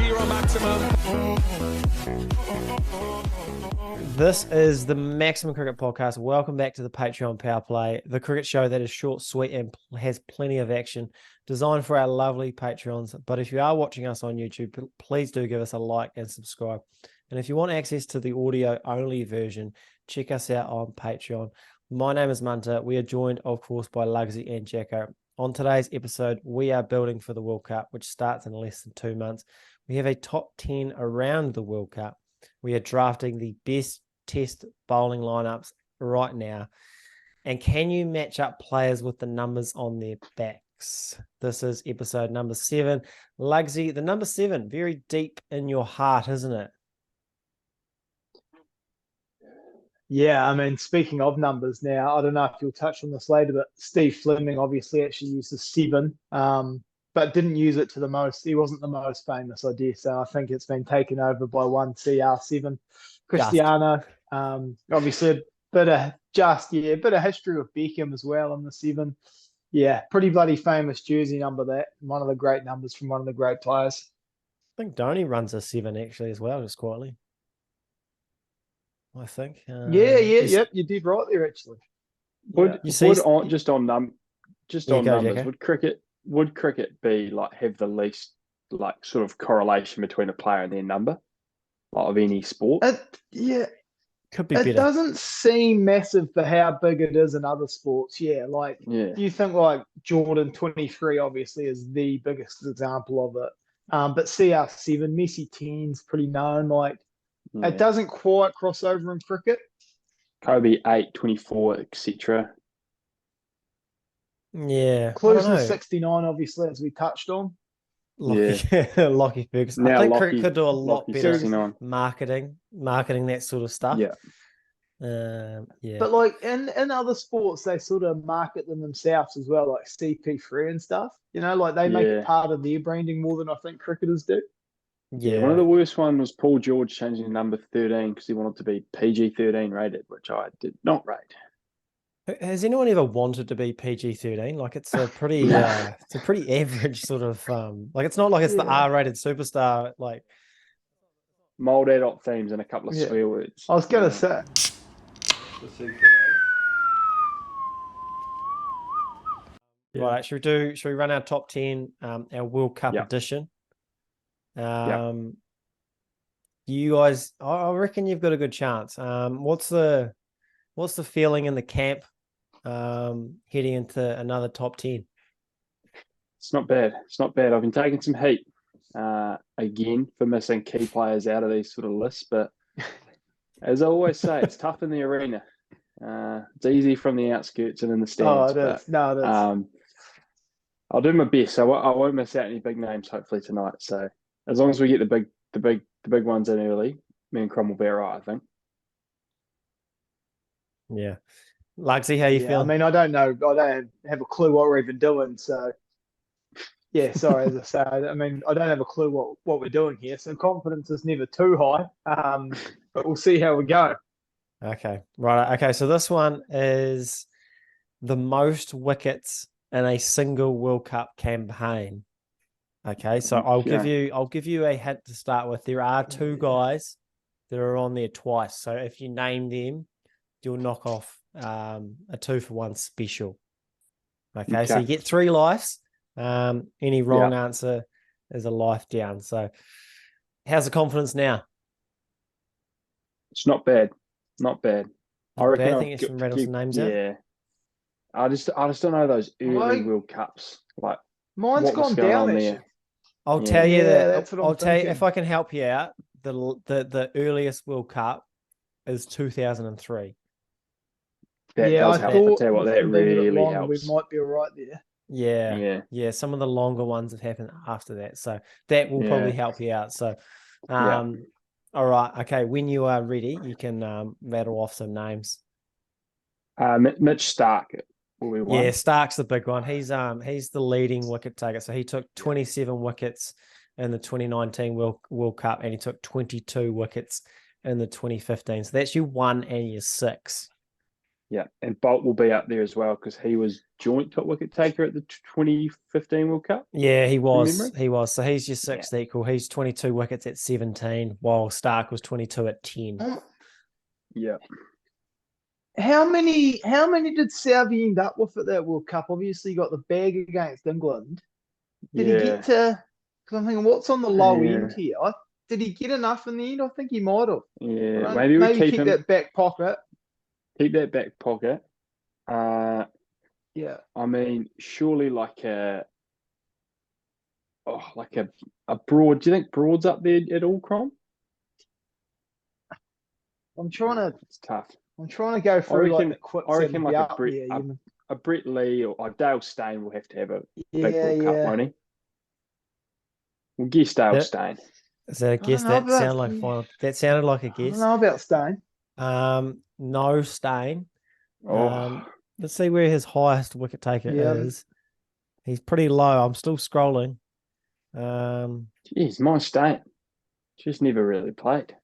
hero maximum. This is the Maximum Cricket Podcast. Welcome back to the Patreon Power Play, the cricket show that is short, sweet, and has plenty of action, designed for our lovely Patreons. But if you are watching us on YouTube, please do give us a like and subscribe. And if you want access to the audio-only version, check us out on Patreon. My name is Munter. We are joined, of course, by Lugsy and Jacko. On today's episode, we are building for the World Cup, which starts in less than 2 months. We have a top 10 around the World Cup. We are drafting the best test bowling lineups right now. And can you match up players with the numbers on their backs? This is episode number 7. Lugsy, the number 7, very deep in your heart, isn't it? Yeah, I mean, speaking of numbers now, I don't know if you'll touch on this later, but Steve Fleming obviously actually used the 7, but didn't use it to the most. He wasn't the most famous, I dare say. I think it's been taken over by one CR7, Cristiano. Obviously, a bit of history with Beckham as well in the 7. Yeah, pretty bloody famous jersey number, that. One of the great numbers from one of the great players. I think Dhoni runs a 7 actually as well, just quietly. I think. Yep. You did right there, actually. Just on numbers, Jacko. would cricket be like have the least like sort of correlation between a player and their number, like of any sport? Could be it better. Doesn't seem massive for how big it is in other sports. You think like Jordan 23 obviously is the biggest example of it. But CR7, Messi 10's pretty known. It doesn't quite cross over in cricket. Kobe 8, 24, etc. Yeah. Closing 69, obviously, as we touched on. Lockie Ferguson. Now I think Lockie, cricket could do a lot better 69. marketing that sort of stuff. Yeah. But in other sports, they sort of market them themselves as well, like CP3 and stuff. They make it part of their branding more than I think cricketers do. Yeah. One of the worst one was Paul George changing number 13 because he wanted to be PG-13 rated, which I did not rate. Has anyone ever wanted to be PG-13? It's a pretty it's a pretty average sort of it's not like it's the R-rated superstar Mold adult themes and a couple of swear words. I was gonna say. Right, should we run our top 10 our World Cup edition? You guys, I reckon you've got a good chance. What's the feeling in the camp heading into another top 10? It's not bad. I've been taking some heat again for missing key players out of these sort of lists, but as I always say, it's tough in the arena. It's easy from the outskirts and in the stands. Oh, it is. No, it is. I'll do my best. I won't miss out any big names hopefully tonight. So as long as we get the big ones in early, me and Crom will be all right, I think. Yeah. Lugsy, how you feeling? I mean, I don't know. I don't have a clue what we're even doing. So, yeah, sorry, as I say, I mean, I don't have a clue what we're doing here. So confidence is never too high, but we'll see how we go. Okay. Right. Okay. So this one is the most wickets in a single World Cup campaign. Okay. So I'll give you a hint to start with. There are 2 guys that are on there twice. So if you name them, you'll knock off a 2-for-1 special. Okay. So you get 3 lives. Any wrong answer is a life down. So how's the confidence now? It's not bad. I reckon I think you should rattle some names out. Yeah. I just don't know those early World Cups. Mine's gone down actually. I'll tell you that. That's what I'll tell you if I can help you out. The earliest World Cup is 2003. That does help. I'll tell you what, that really helps. We might be all right there. Yeah. Some of the longer ones have happened after that, so that will probably help you out. So, all right, okay. When you are ready, you can rattle off some names. Mitch Stark will be one. Yeah, Stark's the big one. He's the leading wicket taker. So he took 27 wickets in the 2019 World Cup, and he took 22 wickets in the 2015. So that's your 1 and your 6. Yeah, and Bolt will be up there as well because he was joint top wicket taker at the 2015 World Cup. Yeah, he was. memory? He was. So he's your sixth equal. He's 22 wickets at 17, while Stark was 22 at 10. Yeah. How many did Southey end up with at that World Cup? Obviously, he got the bag against England. Did he get to? Because I'm thinking, what's on the low end here? Did he get enough in the end? I think he might have. Yeah, maybe we keep him, that back pocket. Keep that back pocket. Yeah. I mean, surely like a Broad. Do you think Broad's up there at all, Crom? It's tough. I'm trying to go through the quick. I reckon like a Brett Lee or Dale Steyn will have to have a big World Cup, won't he? We'll guess Dale Steyn. Is that a guess? That sounded like final. That sounded like a guess. I don't know about Steyn. No Steyn. Let's see where his highest wicket taker is. He's pretty low. I'm still scrolling. Jeez, my Steyn just never really played.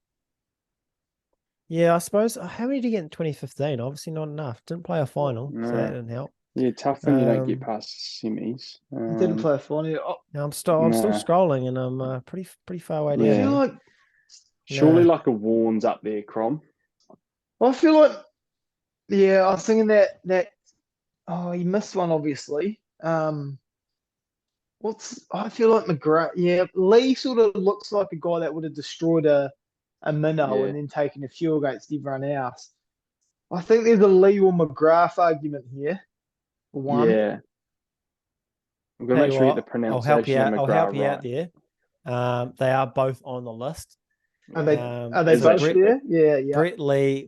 Yeah, I suppose. How many did he get in 2015? Obviously not enough. Didn't play a final, so that didn't help. Yeah, tough when you don't get past semis. Didn't play a final. I'm still scrolling, and I'm pretty far away down. I feel like surely like a Warren's up there, Crom. I feel like I was thinking that he missed one obviously. I feel like McGrath. Yeah, Lee sort of looks like a guy that would have destroyed a minnow and then taken a few against everyone else. I think there's a Lee or McGrath argument here. For one. Yeah. I'm going to make sure you get the pronunciation. I'll help you out there. They are both on the list. Are they both there? Yeah. Brett Lee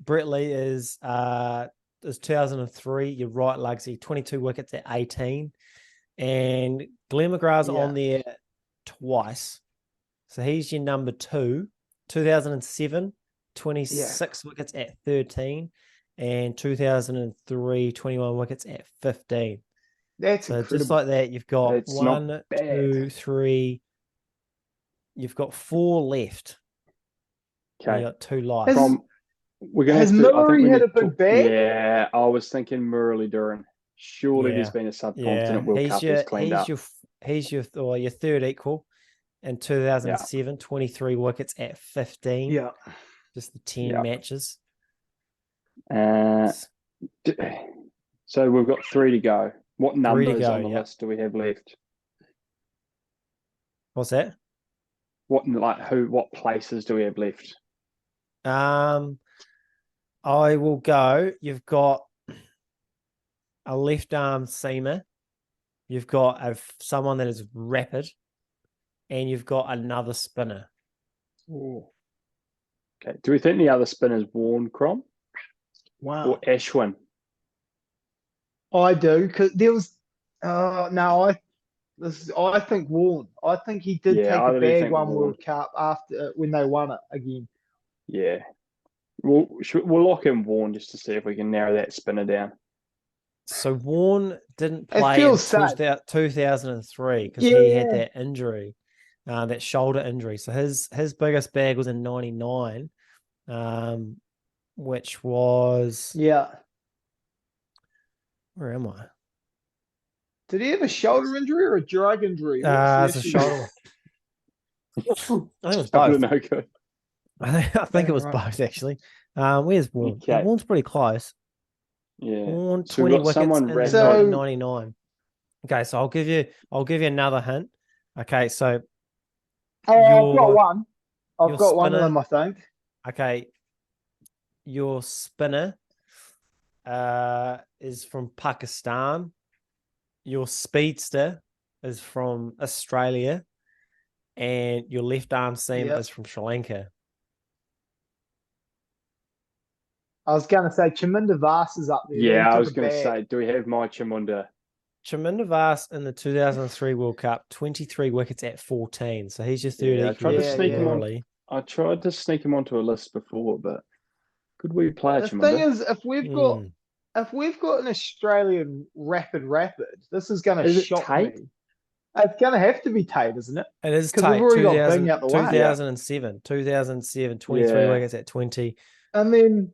is 2003. You're right, Lugsy. 22 wickets at 18. And Glenn McGrath's on there twice. So he's your number 2. 2007, 26 wickets at 13. And 2003, 21 wickets at 15. That's so incredible. Just like that, you've got 1, 2, 3. You've got 4 left. Okay. You got 2 live. Has Murray had a big bag? Yeah, I was thinking Murali-Duran. Surely there's been a subcontinent World Cup that's cleaned up. He's your third equal. In 2007, 23 wickets at 15. Yeah. Just the 10 matches. So we've got 3 to go. What numbers on the list do we have left? What's that? What places do we have left? I will go. You've got a left arm seamer. You've got someone that is rapid. And you've got another spinner. Ooh. Okay. Do we think the other spinner's Warren, Crom? Wow. Or Ashwin? I do, because there was I think Warren. I think he did take a bag one World Cup after when they won it again. Yeah. We'll lock in Warren just to see if we can narrow that spinner down. So Warren didn't play in 2003 because he had that injury. That shoulder injury. So his biggest bag was in 99, which was where am I? Did he have a shoulder injury or a drug injury? It's a shoulder. I think it was both. No good. I think it was both actually. Where's Warren? Okay. Warren's pretty close. Yeah. Warren 20 wickets in 1999. Okay, so I'll give you another hint. Okay, so I've got one. I've got one of them, I think. Okay. Your spinner is from Pakistan. Your speedster is from Australia. And your left arm seam is from Sri Lanka. I was going to say Chaminda Vas is up there. Yeah, I was going to say, do we have my Chaminda? Chaminda Vas in the 2003 World Cup, 23 wickets at 14. So he's your third. I tried to sneak him on. I tried to sneak him onto a list before, but could we play Chaminda? The thing is, if we've got an Australian rapid, this is going to shock me. It's going to have to be Tate, isn't it? It is Tate. 2007, 23 wickets at 20. And then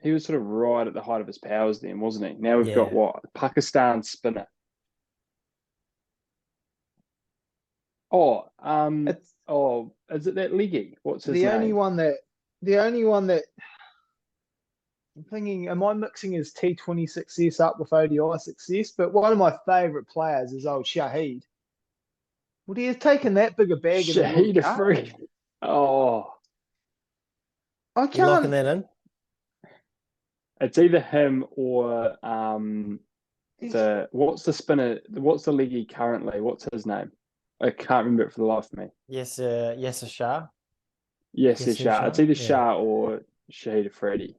he was sort of right at the height of his powers then, wasn't he? Now we've got Yeah. what? Pakistan spinner. Oh, It's is it that Leggy? What's his the only name? one that the only one that I'm thinking, am I mixing his T20 success up with ODI success? But one of my favourite players is old Shahid. Would he have taken that big a bag in the World Shahid Cup? Afridi. Oh, I You locking can't. that in? it's either him or he's- what's the spinner? What's the Leggy currently? What's his name? I can't remember it for the life of me. Yes, yes, a Shah. Yes, Yes, it's Shah. It's Shah. either Yeah. Shah or Shahid Afridi.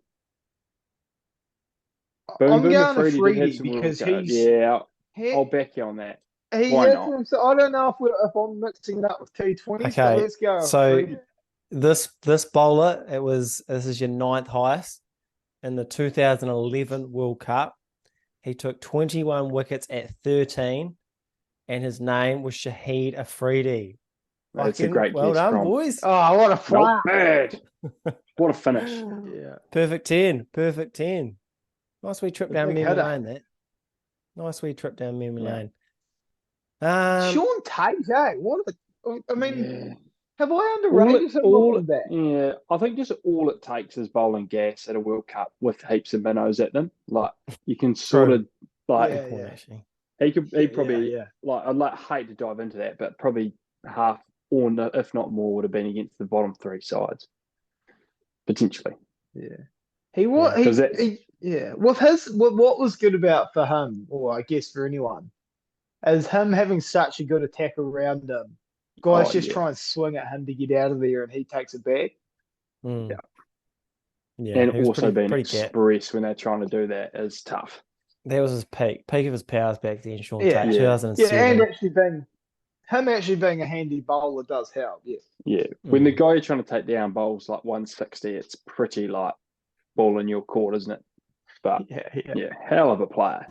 Boom I'm Boom going to Afridi did have Freedy some World because Cup. he's Yeah, he, I'll back you on that. he Why had not? some. So I don't know if I'm mixing it up with T20s, but Okay, let's go. so Freedy. this bowler, this is your ninth highest in the 2011 World Cup. He took 21 wickets at 13, and his name was Shahid Afridi. That's a Fucking great well guess, done, Crom. boys. Oh, what a Not flap! bad. What a finish. Yeah, Perfect 10. Perfect 10. Nice wee trip a down big memory hitter. lane, that. Nice wee trip down memory Yeah. lane. Sean Tate, eh? I mean, Yeah. have I underrated him looking back? Yeah, I think just all it takes is bowling gas at a World Cup with heaps of minnows at them. Like you can sort of like Yeah, Good point, actually. he probably yeah. like I'd hate to dive into that, but probably half or no, if not more would have been against the bottom three sides potentially. Yeah. He was Yeah. 'Cause that's- what was good about for him, or I guess for anyone, is him having such a good attack around him. Guys Oh, just yeah. try and swing at him to get out of there and he takes it back. Mm. Yeah. Yeah, And he was also being pretty cat. express when they're trying to do that is tough. That was his peak of his powers back then, Sean Yeah. Tate, Yeah. 2007. Yeah, and actually being a handy bowler does help, yeah. Yeah. When the guy you're trying to take down bowls like 160, it's pretty like ball in your court, isn't it? But yeah, hell of a player.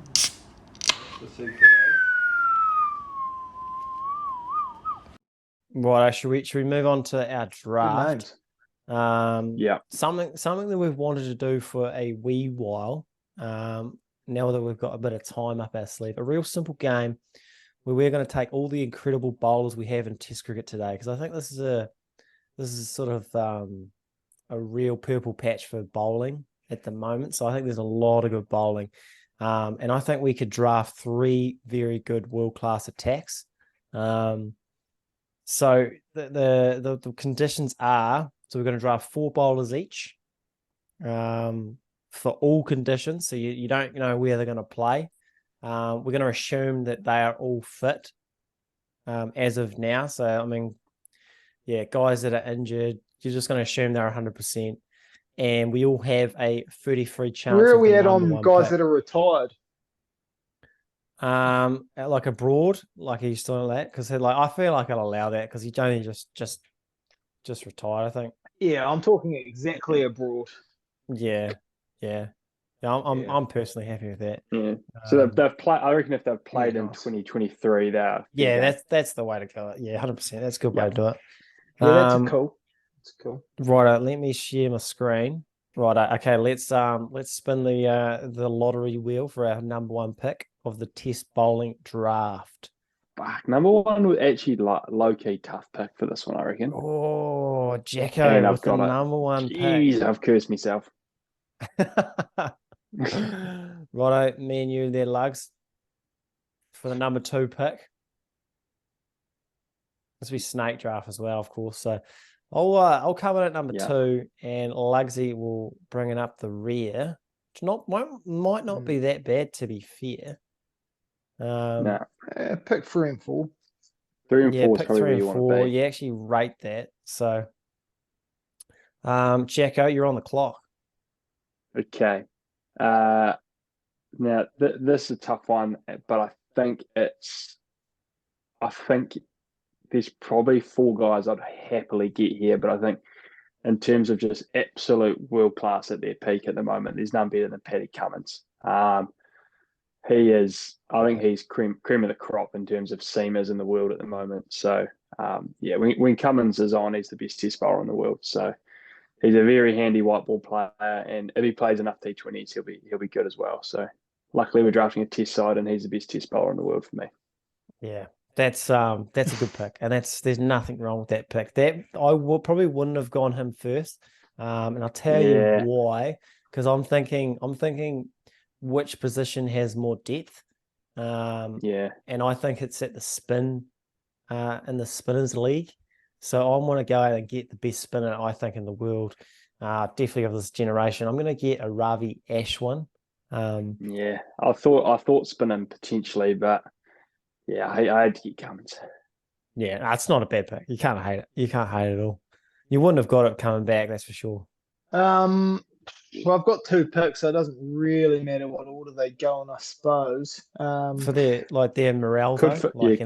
Right, should we move on to our Good draft? names. Yeah. Something that we've wanted to do for a wee while. Now that we've got a bit of time up our sleeve, a real simple game where we're going to take all the incredible bowlers we have in Test cricket today, because I think this is sort of a real purple patch for bowling at the moment. So I think there's a lot of good bowling, and I think we could draft 3 very good world-class attacks. So the conditions are, so we're going to draft 4 bowlers each, for all conditions. So you don't know where they're going to play. We're going to assume that they are all fit, as of now. So, I mean, yeah, guys that are injured, you're just going to assume they're 100%. And we all have a 33 chance Where are of we the at number on one guys pick. that are retired? Like abroad, like he's still that, because like I feel like I'll allow that because he's only just retired, I think. Yeah, I'm talking exactly abroad. Yeah. I'm personally happy with that. Yeah. So they've played. I reckon if they've played in nice. 2023, they're that's the way to go. Yeah, 100%. That's a good way to do it. Yeah, that's cool. That's cool. Right, let me share my screen. Right, okay, let's spin the lottery wheel for our number 1 pick of the Test bowling draft. Fuck, number 1 was actually low key tough pick for this one, I reckon. Oh, Jacko And I've with the got it. number 1 Jeez, I've cursed myself. pick. Righto, me and you there, Lugs, for the number 2 pick. This will be snake draft as well, of course. So I'll cover it at number 2, and Lugsy will bring it up the rear. Which might not be that bad, to be fair. No, Pick 3 and 4. 3 and 4 is pick probably 3 where and you want 4. to be. You actually rate that. So, Jacko, you're on the clock. Okay. Now this is a tough one, but I think there's probably 4 guys I'd happily get here, but I think in terms of just absolute world class at their peak at the moment, there's none better than Paddy Cummins. I think he's cream of the crop in terms of seamers in the world at the moment. So when Cummins is on, he's the best Test bowler in the world. So he's a very handy white ball player, and if he plays enough T20s, he'll be good as well. So luckily we're drafting a test side, and he's the best test bowler in the world for me. Yeah, that's a good pick, and there's nothing wrong with that pick. That probably wouldn't have gone him first, and I'll tell you why. Because I'm thinking which position has more depth. And I think it's at the spin, in the spinners league. So I want to go out and get the best spinner I think in the world, definitely of this generation. I'm going to get a Ravi Ashwin. I thought spinning potentially, but yeah, I had to get Cummins. Yeah, it's not a bad pick. You can't hate it. You can't hate it at all. You wouldn't have got it coming back, that's for sure. Well, I've got 2 picks, so it doesn't really matter what order they go in, I suppose. For their morale, Good though, for good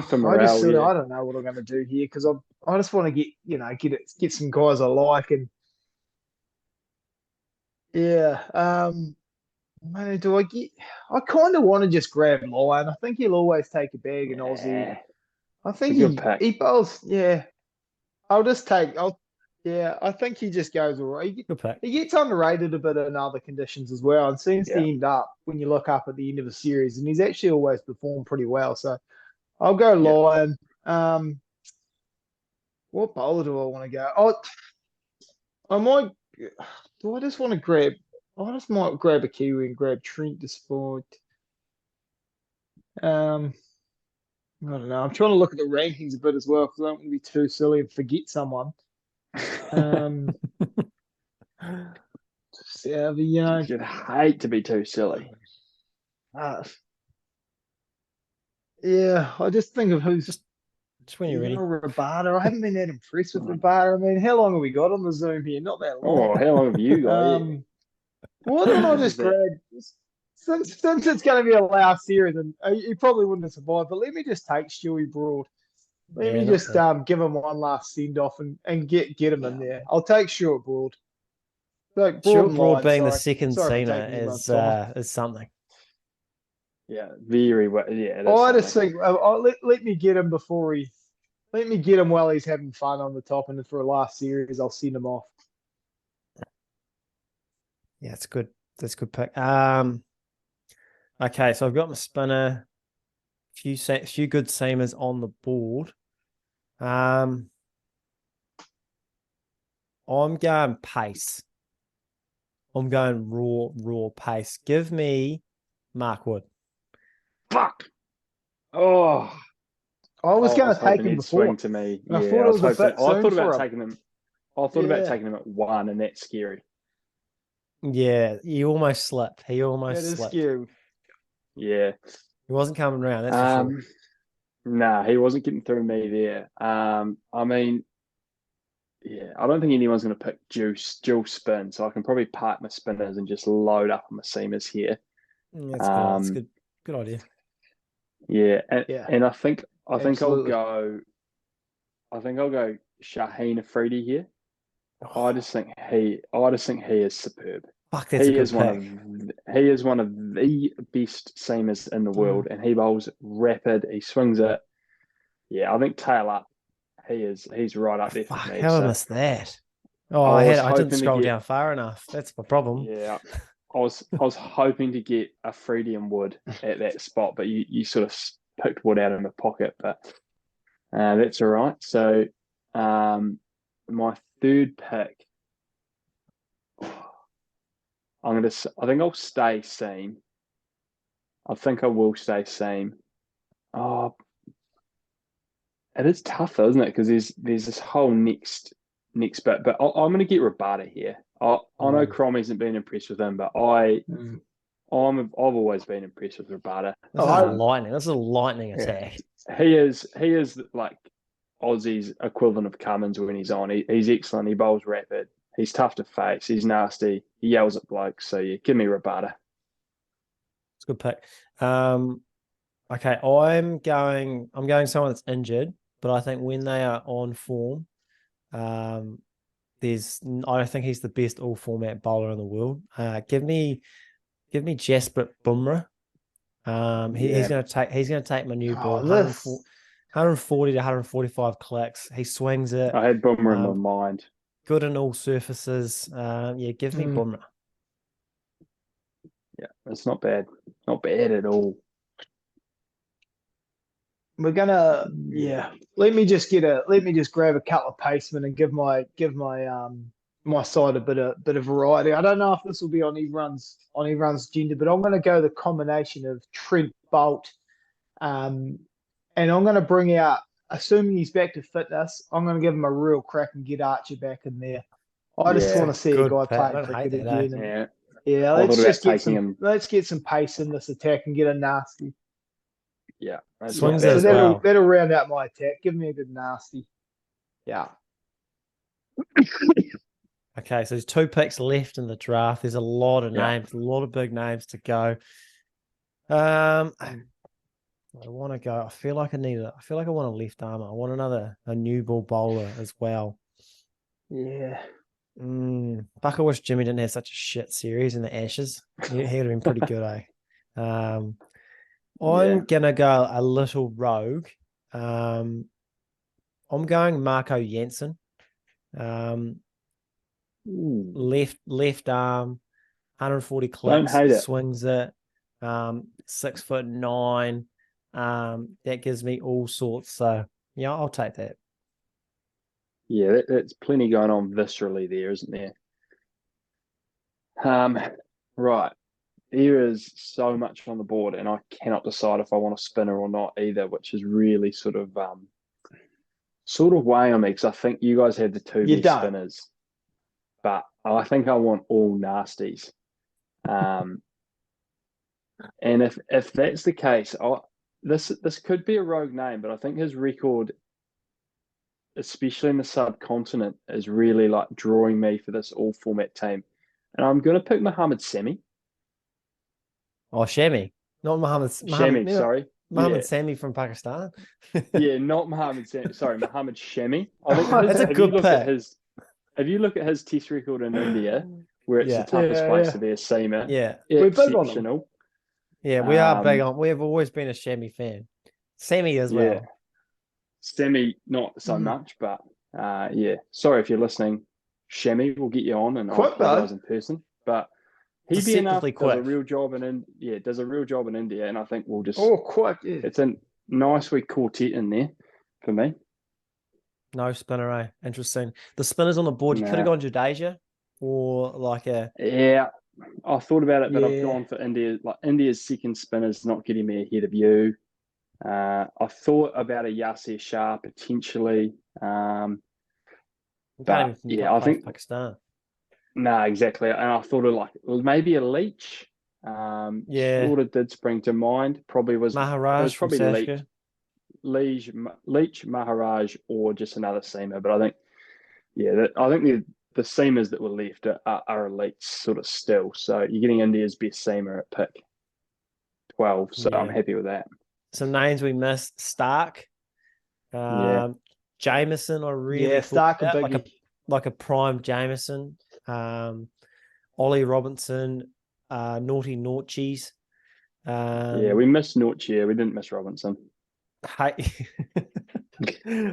for morale. I don't know what I'm going to do here because I just want to get some guys I like, and man, do I get? I kind of want to just grab Lyon. I think he'll always take a bag in Aussie. I think he bowls. Yeah, I'll just take. I think he just goes all right. He gets underrated a bit in other conditions as well, and seems to end up when you look up at the end of a series, and he's actually always performed pretty well. So I'll go Lyon. What bowler do I want to go? I might. Do I just want to grab? I just might grab a Kiwi and grab Trent despite. I don't know. I'm trying to look at the rankings a bit as well because I don't want to be too silly and forget someone. You'd hate to be too silly. I just think of who's just when you're ready. Rabada. I haven't been that impressed with Rabada. I mean, how long have we got on the Zoom here? Not that long. Oh, how long have you got? Why don't I just grab? Since it's going to be a last series, and he probably wouldn't have survived, but let me just take Stewie Broad. Let me just give him one last send off and get him in there. I'll take Stuart Broad. Stuart Broad being the second seamer is something. Yeah, very well. Yeah, I just think let me get him let me get him while he's having fun on the top, and then for a last series, I'll send him off. Yeah, it's good. That's a good pick. Okay, so I've got my spinner. Few good seamers on the board. I'm going pace. I'm going raw pace. Give me Mark Wood. Fuck. Oh, I was going to take him before. Swing to me. I thought it was a bit soon I thought about for taking him. I thought about taking him at 1, and that's scary. Yeah, he almost slipped. He almost slipped. That is scary. Yeah. He wasn't coming around, that's for sure. Nah, he wasn't getting through me there. I mean, I don't think anyone's going to pick dual spin, so I can probably park my spinners and just load up on my seamers here. That's good. Good idea. Yeah, and I think I'll go Shaheen Afridi here. I just think he is superb. Fuck, that's a good pick. He is one of the best seamers in the world, and he bowls rapid. He swings it. Yeah, I think tail up. He's right up there for me. How I missed that? Oh, I didn't scroll down far enough. That's my problem. Yeah, I was hoping to get Afridi and Wood at that spot, but you sort of picked Wood out of my pocket. But that's all right. So my third pick. I think I'll stay seam. I think I will stay seam. Oh, it is tough, isn't it? Because there's this whole next bit. But I'm going to get Rabada here. I know Crom hasn't been impressed with him, but I've always been impressed with Rabada. This is a lightning attack. He is like Aussie's equivalent of Cummins when he's on. He's excellent. He bowls rapid. He's tough to face. He's nasty. He yells at blokes. So yeah, give me Rabada. It's a good pick. Okay, I'm going someone that's injured, but I think when they are on form, I think he's the best all format bowler in the world. Give me Jasprit Bumrah. He's going to take my new ball. 140 to 145 clicks. He swings it. I had Bumrah in my mind. good in all surfaces. Give me Bumrah. Yeah, it's not bad. Not bad at all. We're gonna, Let me just grab a couple of pacemen and give my my side a bit of variety. I don't know if this will be on everyone's agenda, but I'm gonna go the combination of Trent Bolt, and I'm gonna bring out, assuming he's back to fitness, I'm gonna give him a real crack and get Archer back in there. I just want to see a guy playing cricket again. Yeah, let's get some pace in this attack and get a nasty. Yeah. Swings So as well. that'll round out my attack. Give me a good nasty. Yeah. Okay, so there's 2 picks left in the draft. There's a lot of names, a lot of big names to go. I want to go. I feel like I want a left armour. I want a new ball bowler as well. Yeah. Fuck, I wish Jimmy didn't have such a shit series in the Ashes. He'd have been pretty good, eh? I'm gonna go a little rogue. I'm going Marco Jansen. Left arm, 140 clips, swings it. 6'9". That gives me all sorts. So yeah, I'll take that. Yeah, that's plenty going on viscerally there, isn't there? Right. There is so much on the board, and I cannot decide if I want a spinner or not either, which is really sort of weighing on me, because I think you guys have the 2 best spinners, but I think I want all nasties. And if that's the case, this could be a rogue name, but I think his record, especially in the subcontinent, is really like drawing me for this all format team, and I'm going to pick Mohammad Sami. Oh, Shami. Not Mohammed. Shami, sorry. Mohammed Sami from Pakistan. Yeah, not Mohammed Sami. Sorry, Mohammed Shami. That's a good pick. If you look at his test record in India, where it's the toughest place to be a seamer, exceptional. Yeah, we are big on. We have always been a Shami fan. Sami as well. Yeah. Sami, not so much, but Sorry if you're listening. Shami will get you on, and I'll apologize in person. But he'd be enough. Does a real job in India, and I think we'll just. Oh, quite. Yeah. It's a nice wee quartet in there for me. No spinner, eh? Interesting. The spinners on the board. You could have gone Jadeja or like a. Yeah, I thought about it, but I've gone for India. Like India's second spinner's not getting me ahead of you. I thought about a Yasir Shah potentially. I think Pakistan. Nah, exactly. And I thought of maybe a Leach. Sort of did spring to mind. Probably was Maharaj probably from Leach, Maharaj, or just another seamer. But I think, I think the seamers that were left are elites sort of still. So you're getting India's best seamer at pick 12. So I'm happy with that. Some names we missed: Stark, Jameson. I really Stark like a prime Jameson. Ollie Robinson, Naughty Naughties. We missed Naughty. We didn't miss Robinson.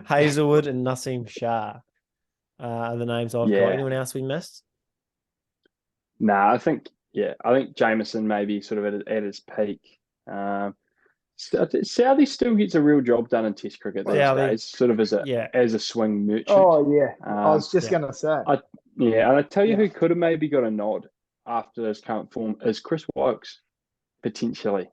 Hazelwood and Naseem Shah are the names I've got. Anyone else we missed? Nah, I think Jameson maybe sort of at his peak. Southey still gets a real job done in Test cricket these days, sort of as a swing merchant. Oh yeah, I was just gonna say. And I tell you who could have maybe got a nod after this current form is Chris Wokes, potentially.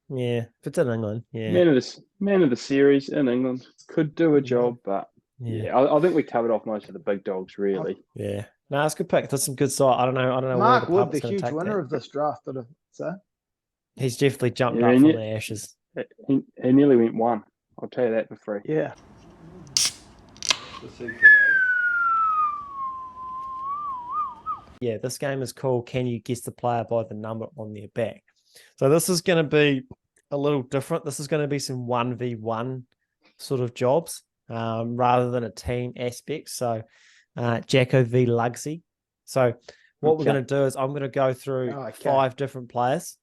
Yeah, if it's in England, man of the series in England, could do a job, but I think we covered off most of the big dogs really. Yeah, no, it's a good pick. That's some good side. I don't know. Mark Wood, the huge winner of this draft, I'd say. He's definitely jumped up from the Ashes. He nearly went 1. I'll tell you that for free. Yeah. Yeah, this game is called Can You Guess the Player by the Number on Their Back? So this is going to be a little different. This is going to be some 1v1 sort of jobs rather than a team aspect. So Jacko v Lugsy. So what we're going to do is I'm going to go through 5 different players.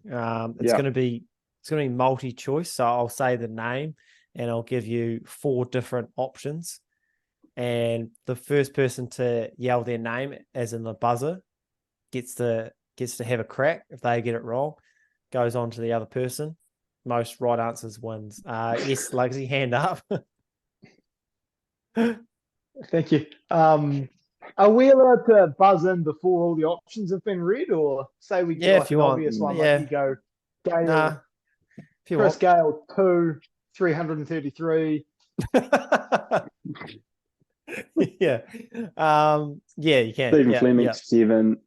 It's going to be multi-choice. So I'll say the name and I'll give you 4 different options. and the first person to yell their name, as in the buzzer, gets to have a crack. If they get it wrong, goes on to the other person. Most right answers wins. Yes, Lugsy, hand up. Thank you. Are we allowed to buzz in before all the options have been read, or say we get Yeah, like if you an want. obvious one, Yeah. like you go Gale, Nah, if you Chris want. Gale 2, 333. Yeah. Yeah, you can. Stephen Yeah, Fleming, yeah. 7.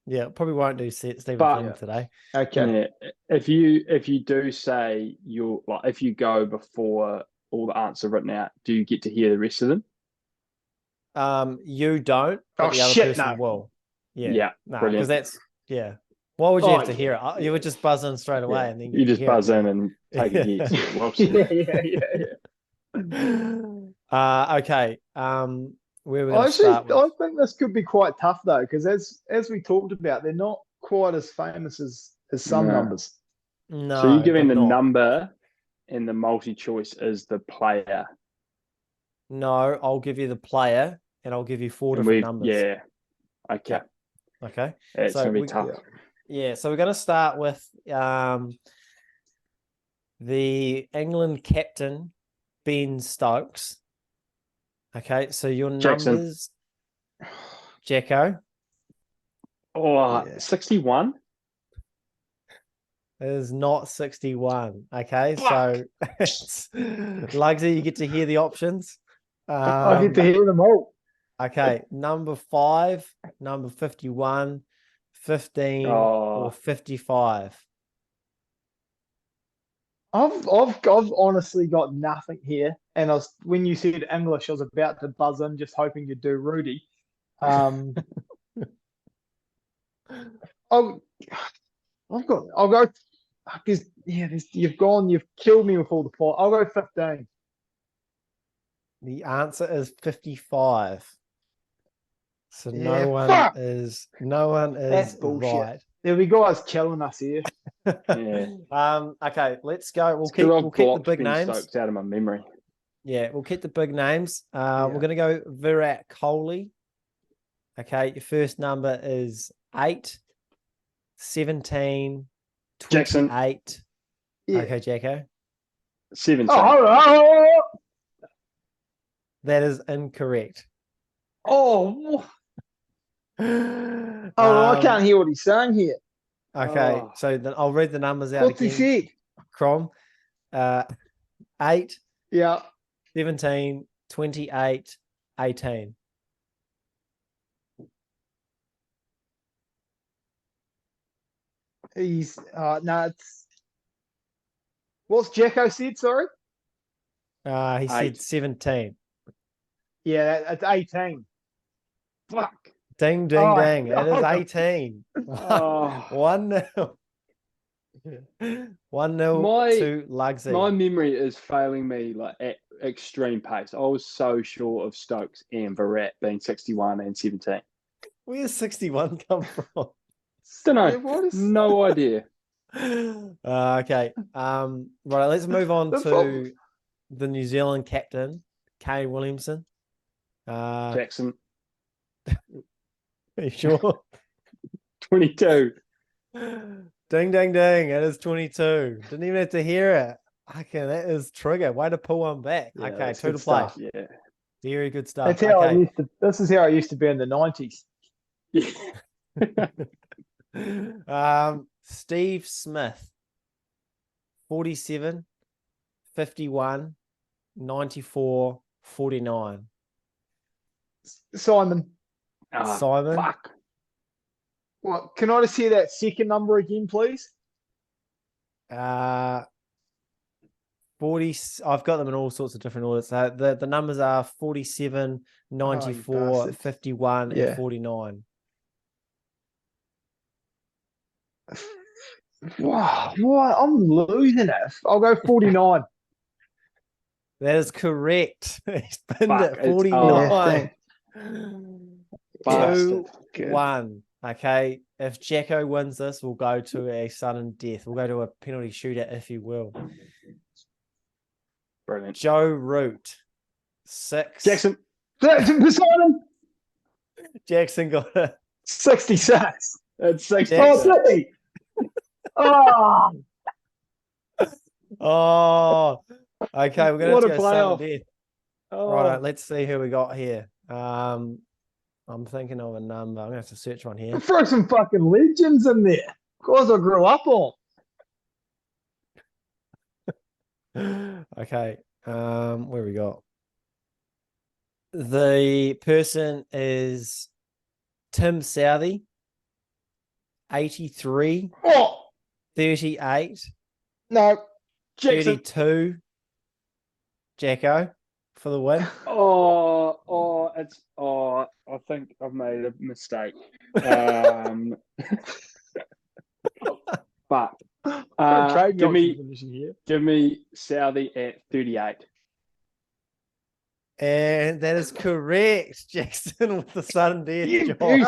Yeah, probably won't do Stephen But- Fleming today. Okay. Yeah. If you do say if you go before all the answers are written out, do you get to hear the rest of them? You don't, but Oh, the other shit, person no. will. Yeah. Yeah, No, brilliant. because why would you Oh, have to hear it? You would just buzz in straight away, Yeah. and then You just hear it. buzz in and take a guess. Yeah, well said. Okay. Where we're going to Actually, start with? I think this could be quite tough though, because as we talked about, they're not quite as famous as some No. numbers. No, So you're giving they're the not. number, and the multi-choice is the player. No, I'll give you the player, and I'll give you four And different numbers. Yeah. Okay. Okay. It's So going to be we- tough. Yeah, so we're going to start with the England captain, Ben Stokes. Okay, so your Jackson. numbers, Jacko, Oh, Yeah. 61? is not 61. Okay, Fuck. so it's Lugsy, you get to hear the options. I get to hear them all. Okay, number 5, number 51, 15, or 55. I've honestly got nothing here, and when you said English, I was about to buzz in, just hoping you'd do Rudy. I'll go. Because you've killed me with all the plot. I'll go 15. The answer is 55. So Yeah, no one fuck! is That's bullshit. right. There'll be guys killing us here. Yeah. Okay, let's go. We'll It's 'cause keep I've the blocked big Ben names. Stokes out of my memory. Yeah, we'll keep the big names. Yeah. We're gonna go Virat Kohli. Okay, your first number is 8, 17, Jackson. 28. Yeah. Okay, Jacko. 17. Oh, hold on, hold on. That is incorrect. Oh, I can't hear what he's saying here. Okay, Oh. so then I'll read the numbers out What's he again. said? Crom. 8, Yeah. 17, 28, 18. He's no, it's what's Jacko said, sorry? He said 8. 17. Yeah, it's 18. Fuck. Ding, ding, Oh, ding. It is oh. 18. Oh. 1-0. 1-0 My- to Lugsy. My memory is failing me like at extreme pace. I was so sure of Stokes and Virat being 61 and 17. Where's 61 come from? Don't know. Yeah, what is- No idea. Okay. Right, let's move on The to problem- the New Zealand captain, Kane Williamson. Jackson. Are you sure? 22. Ding, ding, ding. It is 22. Didn't even have to hear it. Okay, that is trigger. Way to pull one back. Yeah, Okay, that's 2 to good play. stuff. Yeah. Very good stuff. That's how I Okay. used to. This is how I used to be in the 90s. Steve Smith, 47, 51, 94, 49. Simon, Ah, Simon. Fuck. what? Can I just hear that second number again, please? 40. I've got them in all sorts of different orders. The numbers are 47, 94, bastard. 51, Yeah. and 49. Wow, what? I'm losing it. I'll go 49. That is correct. He spinned Fuck, it. it's- 49. Bastard. 2-1. Okay. If Jacko wins this, we'll go to a sudden death. We'll go to a penalty shootout, if you will. Brilliant. Joe Root, 6. Jackson. Poseidon, Jackson got it. 66. It's 60. Oh, Jackson. 50. Oh, Oh, okay. We're going What to a have to go sudden playoff. death. Oh, Righto, let's see who we got here. I'm thinking of a number. I'm going to have to search one here. throw some fucking legends in there. Of course, I grew up on. Okay. Where we got? The person is Tim Southey, 83, Oh, 38, no. Jackson. 32. Jacko for the win. I think I've made a mistake. But Trade give me finishing here. Southey at 38. And that is correct, Jackson, with the sudden death. You Josh. beauty.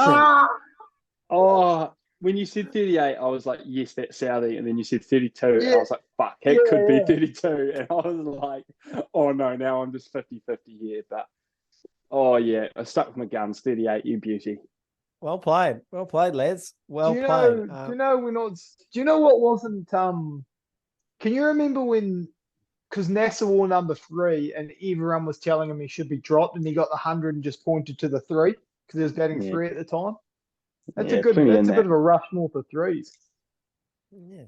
Oh, when you said 38, I was like, yes, that's Southey. And then you said 32. And I was like, fuck, it could be 32. And I was like, oh no, now I'm just 50-50 here. But oh yeah, I stuck with my guns. 38, you beauty. Well played, lads. Well do you played. know? Do you know we're not? Do you know what wasn't? Can you remember when? Because NASA wore number 3, and everyone was telling him he should be dropped, and he got the 100 and just pointed to the 3 because he was batting 3 at the time. That's a good. That's a bit of a rush more for threes. Yeah,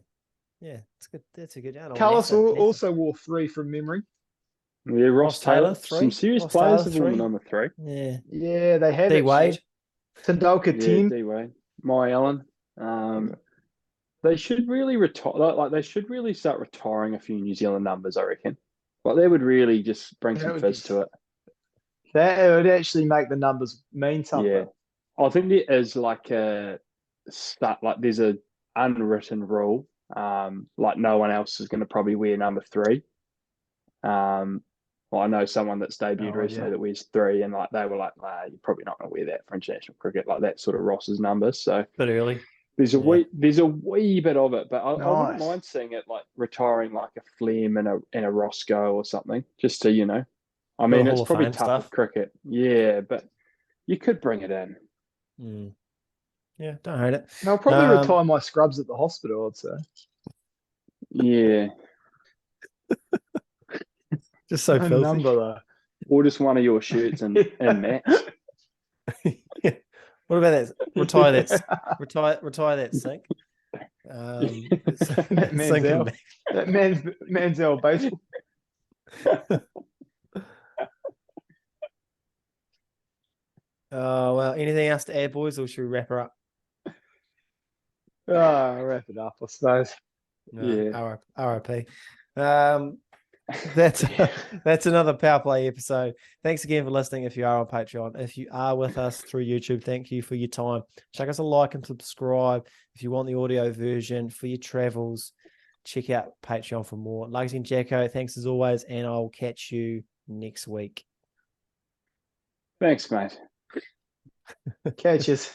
it's good. That's a good one. Carlos also wore 3 from memory. Yeah, Ross Taylor, 3. some serious Ross players Taylor, have worn 3. number 3. Yeah, they had D it. Wade. Tendulkar 10. D Wade, My Allen. They should really retire. Like they should really start retiring a few New Zealand numbers. I reckon. Like they would really just bring some fizz to it. That would actually make the numbers mean something. Yeah, I think there is like a start. Like there's a unwritten rule. Like no one else is going to probably wear number 3. Well, I know someone that's debuted recently that wears 3, and like they were like, "Nah, you're probably not going to wear that for international cricket." Like that sort of Ross's number. So Bit early. there's a wee bit of it, but I wouldn't mind seeing it like retiring like a Flem and a Roscoe or something, just to I mean, it's probably tough stuff. with cricket, yeah, but you could bring it in. Yeah, don't hate it. And I'll probably retire my scrubs at the hospital, I'd say. Yeah. Just so filthy. Number though. Or just one of your shirts and Max. What about that? Retire that sink. That Manziel baseball. Oh well, anything else to add, boys, or should we wrap her up? Wrap it up, I suppose. RIP. That's another Power Play episode. Thanks again for listening. If you are on Patreon, if you are with us through YouTube, thank you for your time. Chuck us a like and subscribe. If you want the audio version for your travels, check out Patreon for more. Lugsy and Jacko, thanks as always, and I'll catch you next week. Thanks, mate. Catches.